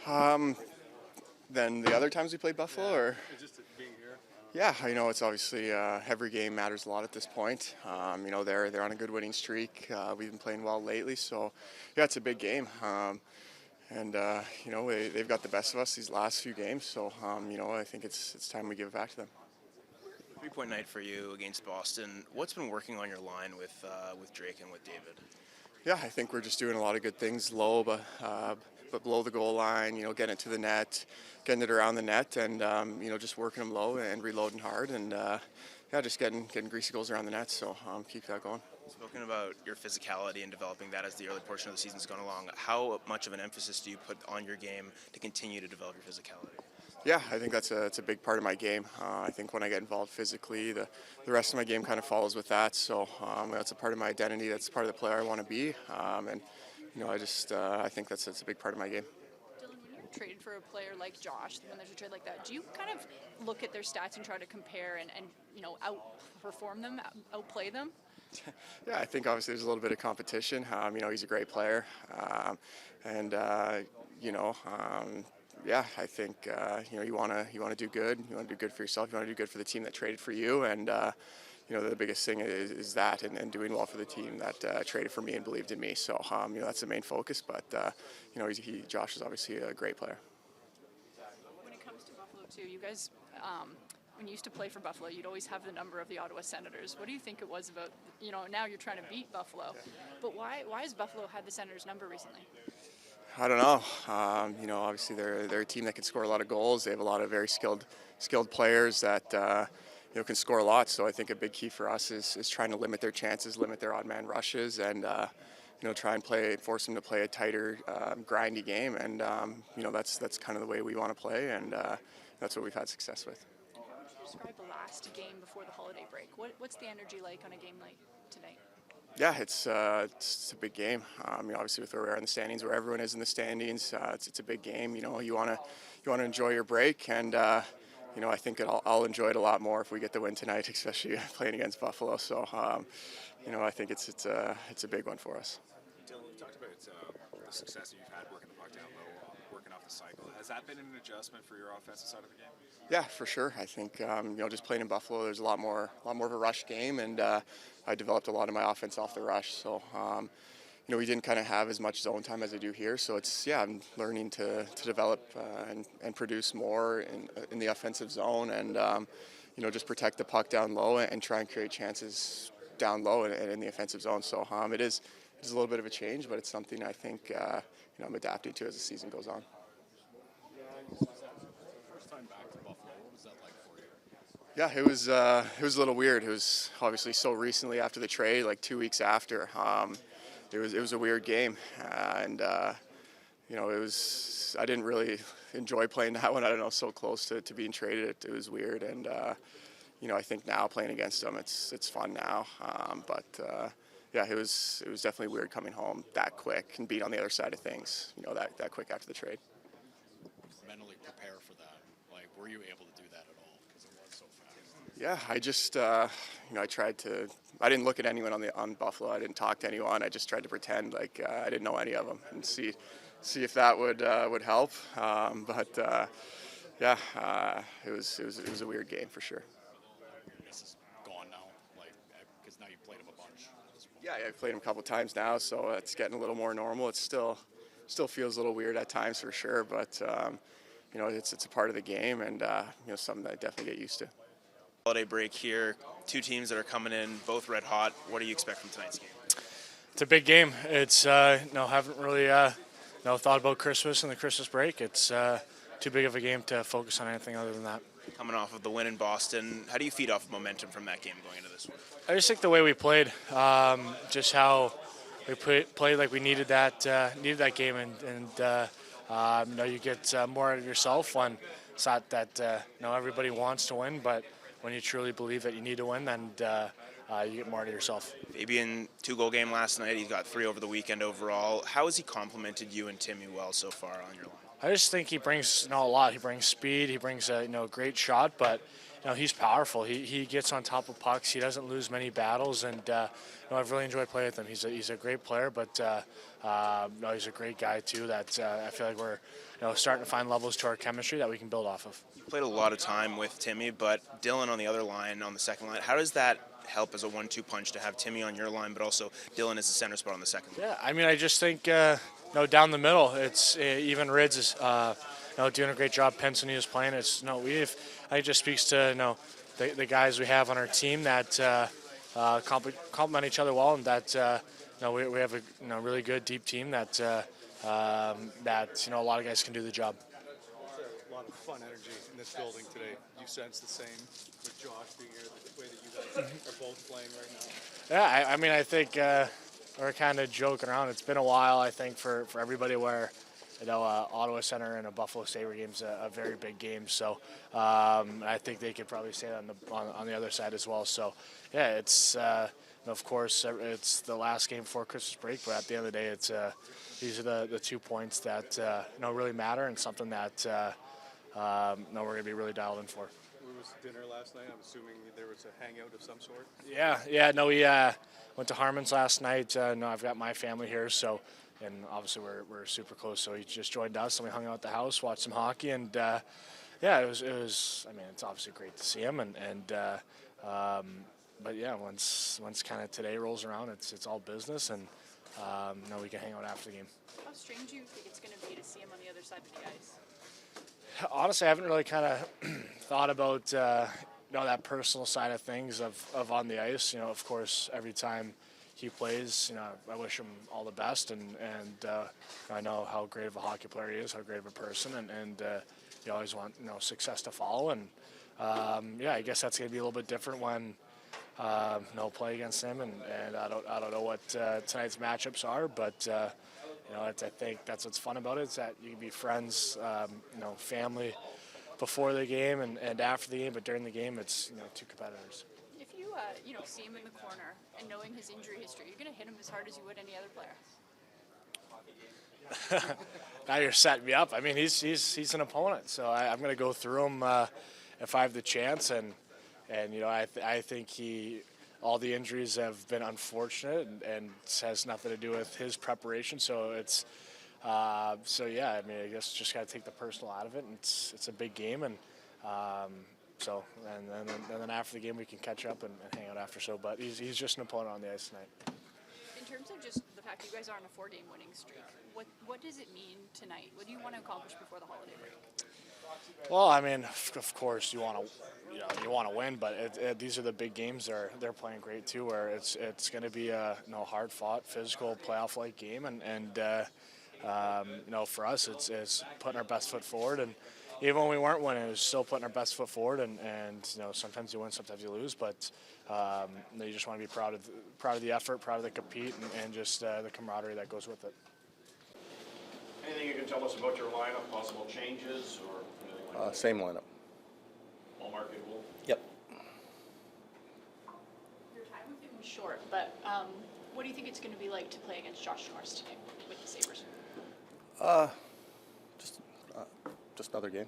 Um, than the other times we played Buffalo, or Just being here. yeah, it's obviously every game matters a lot at this point. They're on a good winning streak. We've been playing well lately, so yeah, it's a big game. They've got the best of us these last few games, so I think it's time we give it back to them. 3-point night for you against Boston. What's been working on your line with Drake and with David? Yeah, I think we're just doing a lot of good things low, but below the goal line. Getting it to the net, getting it around the net, and just working them low and reloading hard, and just getting greasy goals around the net. So keep that going. Spoken about your physicality and developing that as the early portion of the season's gone along. How much of an emphasis do you put on your game to continue to develop your physicality? Yeah, I think that's a big part of my game. I think when I get involved physically, the rest of my game kind of follows with that. So that's a part of my identity. That's part of the player I want to be. I think that's a big part of my game. Dylan, when you're traded for a player like Josh, when there's a trade like that, do you kind of look at their stats and try to compare and outperform them, outplay them? Yeah, I think obviously there's a little bit of competition. He's a great player, I think you want to do good. You want to do good for yourself. You want to do good for the team that traded for you, and the biggest thing is that and doing well for the team that traded for me and believed in me. So that's the main focus. But Josh is obviously a great player. When it comes to Buffalo too, you guys. When you used to play for Buffalo, you'd always have the number of the Ottawa Senators. What do you think it was about, now you're trying to beat Buffalo, but why has Buffalo had the Senators' number recently? I don't know. Obviously they're a team that can score a lot of goals. They have a lot of very skilled players that can score a lot. So I think a big key for us is trying to limit their chances, limit their odd man rushes, and try and force them to play a tighter, grindy game. And that's kind of the way we want to play, and that's what we've had success with. Describe the last game before the holiday break. What's the energy like on a game like tonight? Yeah, it's a big game. Obviously with where we are in the standings, where everyone is in the standings, it's a big game. You want to enjoy your break, and I think I'll enjoy it a lot more if we get the win tonight, especially playing against Buffalo. So I think it's a big one for us. Dylan, you talked about the success that you've had working the puck down low, working off the cycle. Has that been an adjustment for your offensive side of the game? Yeah, for sure. I think just playing in Buffalo, there's a lot more of a rush game, and I developed a lot of my offense off the rush. So we didn't kind of have as much zone time as I do here. So I'm learning to develop and produce more in the offensive zone, and just protect the puck down low and try and create chances down low and in the offensive zone. So it is a little bit of a change, but it's something I think I'm adapting to as the season goes on. Yeah, it was a little weird. It was obviously so recently after the trade, like 2 weeks after. It was a weird game, and it was. I didn't really enjoy playing that one. I don't know, so close to being traded, it was weird. And I think now playing against them, it's fun now. It was definitely weird coming home that quick and being on the other side of things. That quick after the trade. Mentally prepare for that. Like, were you able to do that at all? Because it was so fast. Yeah, I just I tried to. I didn't look at anyone on Buffalo. I didn't talk to anyone. I just tried to pretend like I didn't know any of them and see if that would help. It was a weird game for sure. This is gone now, like, because now you played him a bunch. Yeah, I've played him a couple times now, so it's getting a little more normal. It still feels a little weird at times for sure, but it's a part of the game, and something that I definitely get used to. Holiday break here. Two teams that are coming in, both red hot. What do you expect from tonight's game? It's a big game. It's haven't really thought about Christmas and the Christmas break. It's too big of a game to focus on anything other than that. Coming off of the win in Boston, how do you feed off of momentum from that game going into this one? I just think the way we played, just how we played like we needed that game, and you get more out of yourself when it's not that everybody wants to win, but when you truly believe that you need to win, then you get more out of yourself. Fabian, 2-goal game last night. He's got 3 over the weekend overall. How has he complemented you and Timmy well so far on your line? I just think he brings a lot. He brings speed. He brings a great shot, but he's powerful. He gets on top of pucks. He doesn't lose many battles, and I've really enjoyed playing with him. He's a great player, but he's a great guy too. That I feel like we're starting to find levels to our chemistry that we can build off of. You played a lot of time with Timmy, but Dylan on the other line, on the second line. How does that help as a 1-2 punch to have Timmy on your line, but also Dylan as the center spot on the second line? Yeah, I mean, I just think down the middle, it's even Rids is doing a great job. Pensony is playing. I just speaks to the guys we have on our team that complement each other well, and that we have a really good deep team that a lot of guys can do the job. A lot of fun energy in this building today. You sense the same with Josh being here, the way that you guys are both playing right now? Yeah, I mean, I think we're kind of joking around. It's been a while, I think, for everybody where Ottawa Center and a Buffalo Sabres game is a very big game. So I think they could probably say that on the other side as well. So yeah, it's of course it's the last game before Christmas break, but at the end of the day, it's these are the 2 points that really matter and something that we're going to be really dialed in for. Where was dinner last night? I'm assuming there was a hangout of some sort. Yeah. No, we went to Harmon's last night. I've got my family here, so. And obviously we're super close, so he just joined us, and we hung out at the house, watched some hockey, and it was. I mean, it's obviously great to see him, but yeah, once kind of today rolls around, it's all business, and we can hang out after the game. How strange do you think it's going to be to see him on the other side of the ice? Honestly, I haven't really kind of thought about that personal side of things of on the ice. Of course, every time he plays, I wish him all the best, and I know how great of a hockey player he is, how great of a person, and you always want success to follow, and I guess that's going to be a little bit different when play against him, and I don't know what tonight's matchups are, but I think that's what's fun about it, is that you can be friends, family before the game and after the game, but during the game it's two competitors. If you see him in the corner and knowing his injury history, you're going to hit him as hard as you would any other player. Now you're setting me up. I mean, he's an opponent, so I'm going to go through him if I have the chance, and I think all the injuries have been unfortunate and has nothing to do with his preparation. So it's I mean, I guess just got to take the personal out of it, and it's a big game, and. So and then after the game we can catch up and hang out after. So, but he's just an opponent on the ice tonight. In terms of just the fact that you guys are on a 4-game winning streak, what does it mean tonight? What do you want to accomplish before the holiday break? Well, I mean, of course you want to win, but these are the big games. They're playing great too, where it's going to be a hard fought, physical, playoff like game, and for us it's putting our best foot forward. And even when we weren't winning, it was still putting our best foot forward, and sometimes you win, sometimes you lose, but you just want to be proud of the effort, proud of the compete, and just the camaraderie that goes with it. Anything you can tell us about your lineup, possible changes, or anything like that? Same lineup. All marketable? Yep. Your time with him was short, but what do you think it's going to be like to play against Josh Norris tonight with the Sabres? Just another game.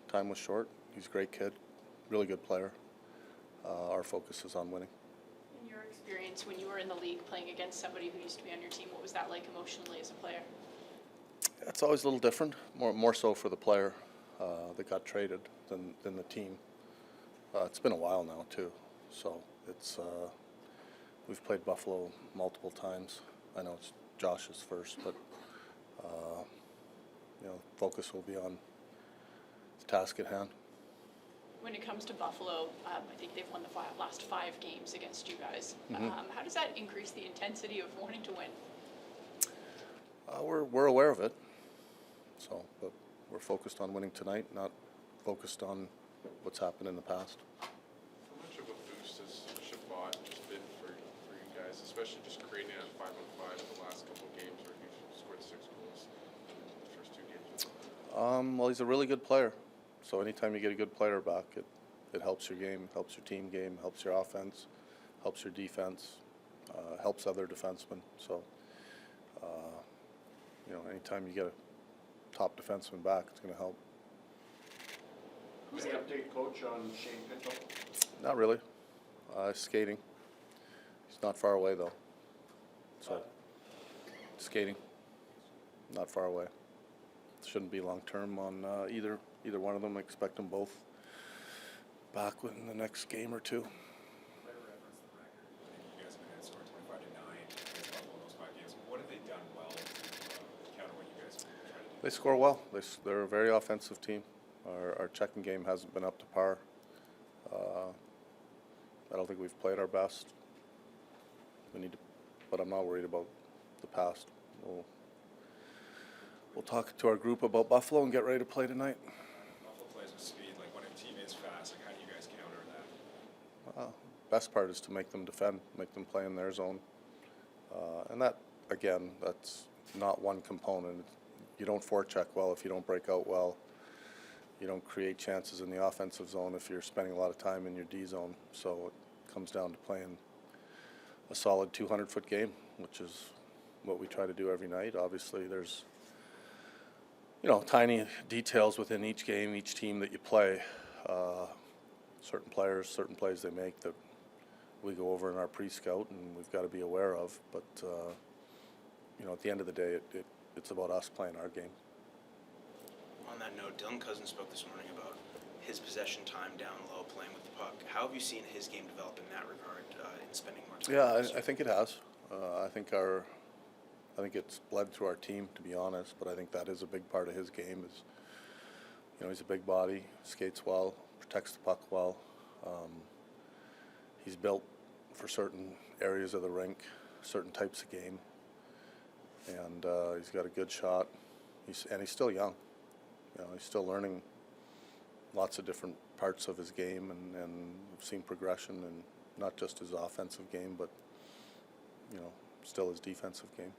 Time was short. He's a great kid, really good player. Our focus is on winning. In your experience, when you were in the league playing against somebody who used to be on your team, what was that like emotionally as a player? It's always a little different, more so for the player that got traded than the team. It's been a while now too, so it's we've played Buffalo multiple times. I know it's Josh's first, but focus will be on the task at hand. When it comes to Buffalo, I think they've won the last 5 games against you guys. Mm-hmm. How does that increase the intensity of wanting to win? We're aware of it, but we're focused on winning tonight, not focused on what's happened in the past. How much of a boost has Shabbat just been for you guys, especially just creating a 5-on-5 the last couple of games where he scored 6 goals in the first 2 games? Well, he's a really good player. So anytime you get a good player back, it helps your game, helps your team game, helps your offense, helps your defense, helps other defensemen. So, anytime you get a top defenseman back, it's going to help. Any update, Coach, on Shane Pinto? Not really. Skating. He's not far away though. So skating. Not far away. Shouldn't be long term on either one of them. I expect them both back within the next game or two. You guys have been scoring 25-9 against Buffalo in those 5 games. What have they done well to counter what you guys try to do? They score well. They're a very offensive team. Our checking game hasn't been up to par. I don't think we've played our best. We need to, but I'm not worried about the past. We'll talk to our group about Buffalo and get ready to play tonight. Buffalo plays with speed. Like when a team is fast, like how do you guys counter that? Best part is to make them defend, make them play in their zone. And that, again, that's not one component. You don't forecheck well if you don't break out well. You don't create chances in the offensive zone if you're spending a lot of time in your D zone. So it comes down to playing a solid 200-foot game, which is what we try to do every night. Obviously, there's tiny details within each game, each team that you play. Certain players, certain plays they make that we go over in our pre-scout and we've got to be aware of. But at the end of the day, it's about us playing our game. On that note, Dylan Cozens spoke this morning about his possession time down low, playing with the puck. How have you seen his game develop in that regard, in spending more time? Yeah, I think it has. I think it's bled through our team, to be honest. But I think that is a big part of his game. Is he's a big body, skates well, protects the puck well. He's built for certain areas of the rink, certain types of game, and he's got a good shot. He's still young. He's still learning lots of different parts of his game, and we've seen progression in not just his offensive game, but still his defensive game.